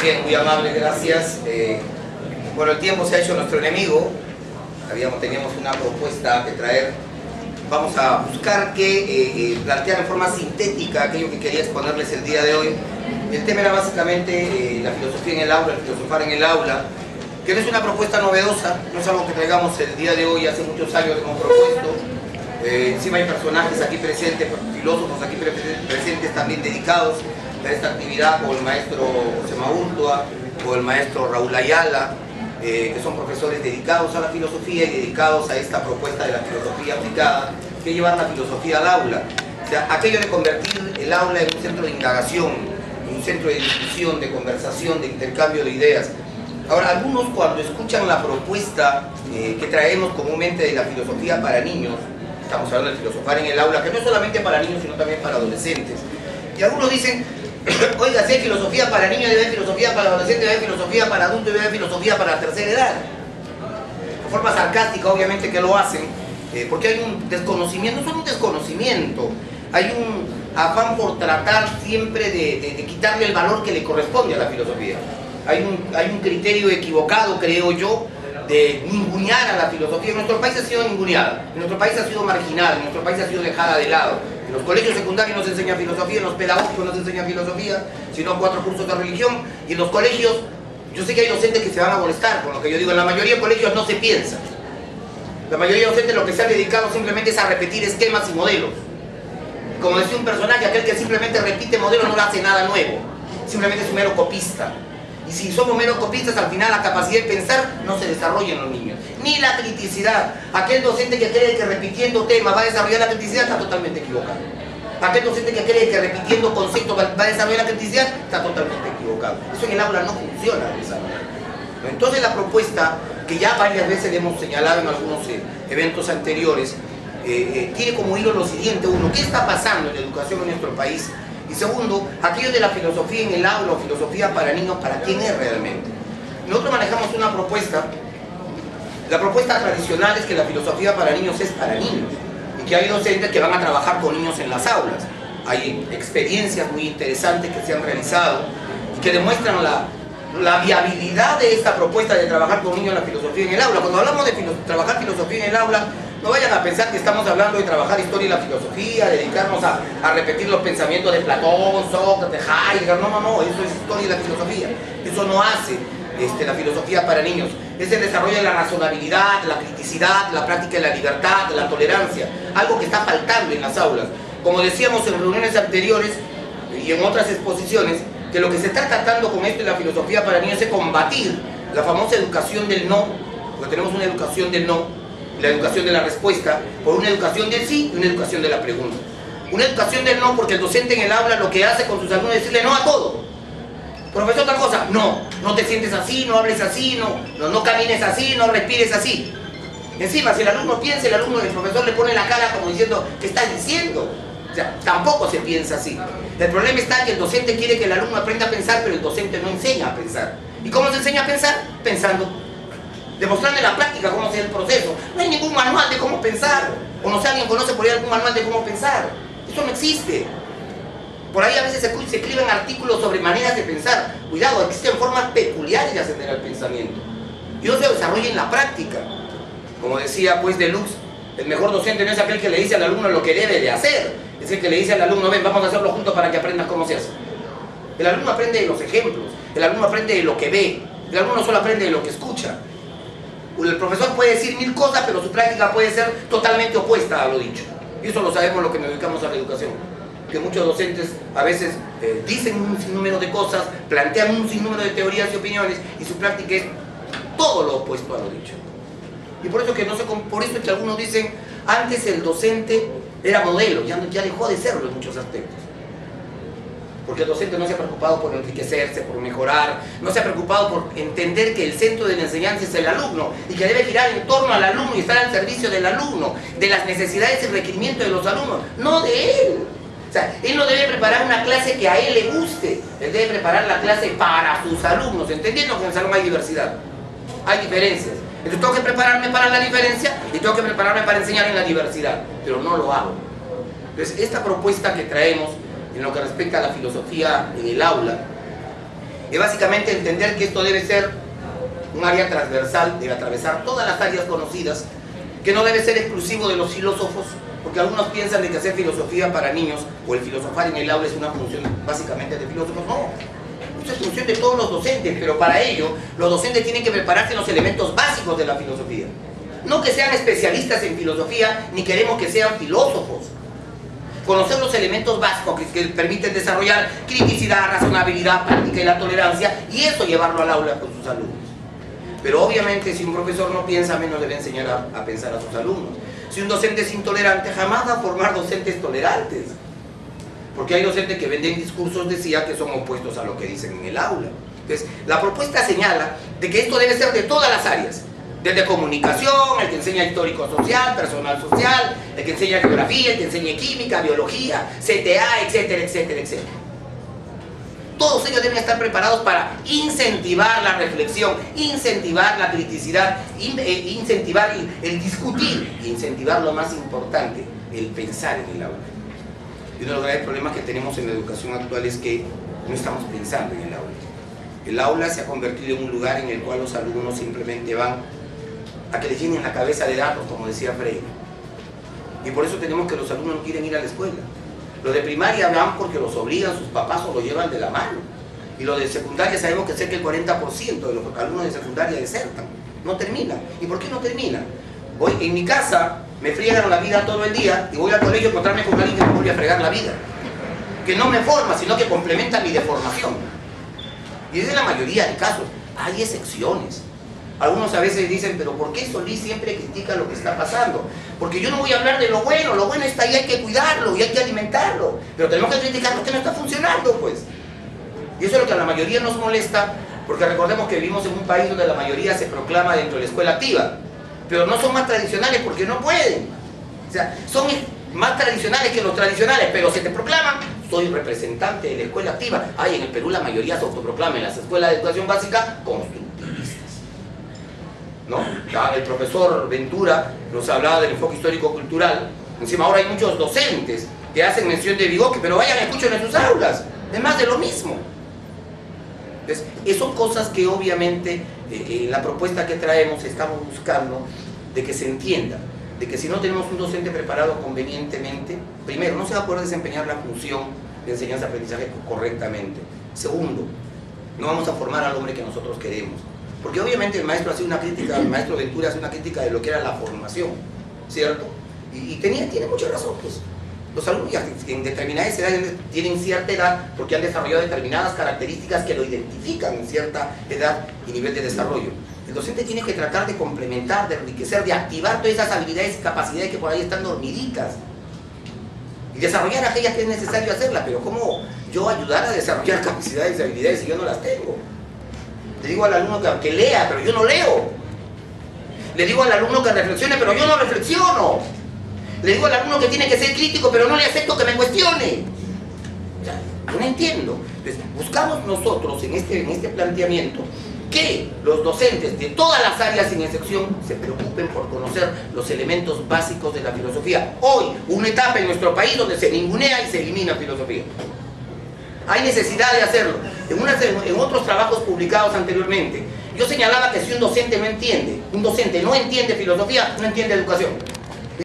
Bien, muy amable, gracias. Bueno, el tiempo se ha hecho nuestro enemigo. Teníamos una propuesta que traer. Vamos a buscar que plantear en forma sintética aquello que quería exponerles el día de hoy. El tema era básicamente la filosofía en el aula, el filosofar en el aula, que no es una propuesta novedosa, no es algo que traigamos el día de hoy, hace muchos años hemos propuesto. Encima hay personajes aquí presentes, filósofos aquí presentes también dedicados a esta actividad, como el maestro José Maurtua o el maestro Raúl Ayala, que son profesores dedicados a la filosofía y dedicados a esta propuesta de la filosofía aplicada, que es llevar la filosofía al aula. O sea, aquello de convertir el aula en un centro de indagación, en un centro de discusión, de conversación, de intercambio de ideas. Ahora, algunos cuando escuchan la propuesta que traemos comúnmente de la filosofía para niños, estamos hablando de filosofar en el aula, que no es solamente para niños, sino también para adolescentes, y algunos dicen, oiga, si hay filosofía para niños, debe haber filosofía para adolescentes, debe haber filosofía para adultos, debe haber filosofía para la tercera edad. De forma sarcástica, obviamente, que lo hacen, porque hay un desconocimiento, no solo un desconocimiento, hay un afán por tratar siempre de quitarle el valor que le corresponde a la filosofía. Hay un criterio equivocado, creo yo, de ningunear a la filosofía. En nuestro país ha sido ninguneada, en nuestro país ha sido marginada, en nuestro país ha sido dejada de lado. En los colegios secundarios no se enseña filosofía, en los pedagógicos no se enseña filosofía, sino 4 cursos de religión. Y en los colegios, yo sé que hay docentes que se van a molestar con lo que yo digo, en la mayoría de colegios no se piensa. La mayoría de docentes lo que se han dedicado simplemente es a repetir esquemas y modelos. Como decía un personaje, aquel que simplemente repite modelos no le hace nada nuevo, simplemente es un mero copista. Y si somos meros copistas, al final la capacidad de pensar no se desarrolla en los niños. Ni la criticidad. Aquel docente que cree que repitiendo temas va a desarrollar la criticidad está totalmente equivocado. Aquel docente que cree que repitiendo conceptos va a desarrollar la criticidad está totalmente equivocado. Eso en el aula no funciona de esa manera. Entonces la propuesta, que ya varias veces hemos señalado en algunos eventos anteriores, tiene como hilo lo siguiente. Uno, ¿qué está pasando en la educación en nuestro país? Y segundo, aquello de la filosofía en el aula o filosofía para niños, ¿para quién es realmente? Nosotros manejamos una propuesta. La propuesta tradicional es que la filosofía para niños es para niños y que hay docentes que van a trabajar con niños en las aulas. Hay experiencias muy interesantes que se han realizado y que demuestran la viabilidad de esta propuesta de trabajar con niños en la filosofía en el aula. Cuando hablamos de trabajar filosofía en el aula, no vayan a pensar que estamos hablando de trabajar historia y la filosofía, dedicarnos a repetir los pensamientos de Platón, Sócrates, Heidegger. No, eso es historia y la filosofía. Eso no hace la filosofía para niños. Es el desarrollo de la razonabilidad, la criticidad, la práctica de la libertad, de la tolerancia. Algo que está faltando en las aulas. Como decíamos en reuniones anteriores y en otras exposiciones, que lo que se está tratando con esto de la filosofía para niños es combatir la famosa educación del no, porque tenemos una educación del no, la educación de la respuesta, por una educación del sí y una educación de la pregunta. Una educación del no, porque el docente en el aula lo que hace con sus alumnos es decirle no a todo. Profesor, tal cosa, no te sientes así, no hables así, no camines así, no respires así. Encima, si el alumno piensa, el profesor le pone la cara como diciendo, ¿qué estás diciendo? O sea, tampoco se piensa así. El problema está que el docente quiere que el alumno aprenda a pensar, pero el docente no enseña a pensar. ¿Y cómo se enseña a pensar? Pensando. Demostrando en la práctica cómo es el proceso. No hay ningún manual de cómo pensar. O no sé, alguien conoce por ahí algún manual de cómo pensar. Eso no existe. Por ahí a veces se escriben artículos sobre maneras de pensar. Cuidado, existen formas peculiares de ascender al pensamiento. Y eso se desarrolla en la práctica. Como decía pues Deluxe, el mejor docente no es aquel que le dice al alumno lo que debe de hacer. Es el que le dice al alumno, ven, vamos a hacerlo juntos para que aprendas cómo se hace. El alumno aprende de los ejemplos. El alumno aprende de lo que ve. El alumno solo aprende de lo que escucha. El profesor puede decir 1000 cosas, pero su práctica puede ser totalmente opuesta a lo dicho. Y eso lo sabemos los que nos dedicamos a la educación. Que muchos docentes a veces dicen un sinnúmero de cosas, plantean un sinnúmero de teorías y opiniones, y su práctica es todo lo opuesto a lo dicho. Y por eso por eso es que algunos dicen, antes el docente era modelo, ya dejó de serlo en muchos aspectos. Porque el docente no se ha preocupado por enriquecerse, por mejorar, no se ha preocupado por entender que el centro de la enseñanza es el alumno y que debe girar en torno al alumno y estar al servicio del alumno, de las necesidades y requerimientos de los alumnos, no de él. O sea, él no debe preparar una clase que a él le guste, él debe preparar la clase para sus alumnos, entendiendo que en el salón hay diversidad, hay diferencias. Entonces tengo que prepararme para la diferencia y tengo que prepararme para enseñar en la diversidad, pero no lo hago. Entonces esta propuesta que traemos en lo que respecta a la filosofía en el aula es básicamente entender que esto debe ser un área transversal, debe atravesar todas las áreas conocidas, que no debe ser exclusivo de los filósofos, porque algunos piensan de que hacer filosofía para niños o el filosofar en el aula es una función básicamente de filósofos. No, esto es función de todos los docentes, pero para ello los docentes tienen que prepararse en los elementos básicos de la filosofía. No que sean especialistas en filosofía, ni queremos que sean filósofos. Conocer los elementos básicos que permiten desarrollar criticidad, razonabilidad, práctica y la tolerancia, y eso llevarlo al aula con sus alumnos. Pero obviamente si un profesor no piensa, menos debe enseñar a pensar a sus alumnos. Si un docente es intolerante, jamás va a formar docentes tolerantes. Porque hay docentes que venden discursos, decía, que son opuestos a lo que dicen en el aula. Entonces, la propuesta señala de que esto debe ser de todas las áreas. Desde comunicación, el que enseña histórico-social, personal social, el que enseña geografía, el que enseña química, biología, CTA, etcétera, etcétera, etcétera. Todos ellos deben estar preparados para incentivar la reflexión, incentivar la criticidad, incentivar el discutir, incentivar lo más importante, el pensar en el aula. Y uno de los graves problemas que tenemos en la educación actual es que no estamos pensando en el aula. El aula se ha convertido en un lugar en el cual los alumnos simplemente van a que les llenen la cabeza de datos, como decía Freire. Y por eso tenemos que los alumnos no quieren ir a la escuela. Los de primaria van porque los obligan sus papás o los llevan de la mano. Y los de secundaria sabemos que cerca del 40% de los alumnos de secundaria desertan. No terminan. ¿Y por qué no terminan? Voy en mi casa, me friegan la vida todo el día y voy al colegio a encontrarme con alguien que me vuelve a fregar la vida. Que no me forma, sino que complementa mi deformación. Y es de la mayoría de casos. Hay excepciones. Algunos a veces dicen, pero ¿por qué Solís siempre critica lo que está pasando? Porque yo no voy a hablar de lo bueno está ahí, hay que cuidarlo y hay que alimentarlo. Pero tenemos que criticar lo que no está funcionando, pues. Y eso es lo que a la mayoría nos molesta, porque recordemos que vivimos en un país donde la mayoría se proclama dentro de la escuela activa. Pero no son más tradicionales porque no pueden. O sea, son más tradicionales que los tradicionales, pero se te proclaman, soy representante de la escuela activa. Ay, en el Perú la mayoría se autoproclama en las escuelas de educación básica constructivistas. ¿No? Ya el profesor Ventura nos hablaba del enfoque histórico-cultural. Encima ahora hay muchos docentes que hacen mención de Vygotsky, pero vayan, escuchen en sus aulas. Es más de lo mismo. Entonces, son cosas que obviamente en la propuesta que traemos estamos buscando de que se entienda, de que si no tenemos un docente preparado convenientemente, primero, no se va a poder desempeñar la función de enseñanza-aprendizaje correctamente. Segundo, no vamos a formar al hombre que nosotros queremos. Porque obviamente el maestro hace una crítica, el maestro Ventura hace una crítica de lo que era la formación, ¿cierto? Y tiene mucha razón, pues. Los alumnos ya en determinadas edades tienen cierta edad porque han desarrollado determinadas características que lo identifican en cierta edad y nivel de desarrollo. El docente tiene que tratar de complementar, de enriquecer, de activar todas esas habilidades y capacidades que por ahí están dormiditas. Y desarrollar aquellas que es necesario hacerlas, pero ¿cómo yo ayudar a desarrollar capacidades y habilidades si yo no las tengo? Le digo al alumno que lea, pero yo no leo. Le digo al alumno que reflexione, pero yo no reflexiono. Le digo al alumno que tiene que ser crítico, pero no le acepto que me cuestione. O sea, no entiendo. Entonces, buscamos nosotros en este planteamiento que los docentes de todas las áreas sin excepción se preocupen por conocer los elementos básicos de la filosofía. Hoy, una etapa en nuestro país donde se ningunea y se elimina filosofía. Hay necesidad de hacerlo. En otros trabajos publicados anteriormente, yo señalaba que si un docente no entiende filosofía, no entiende educación.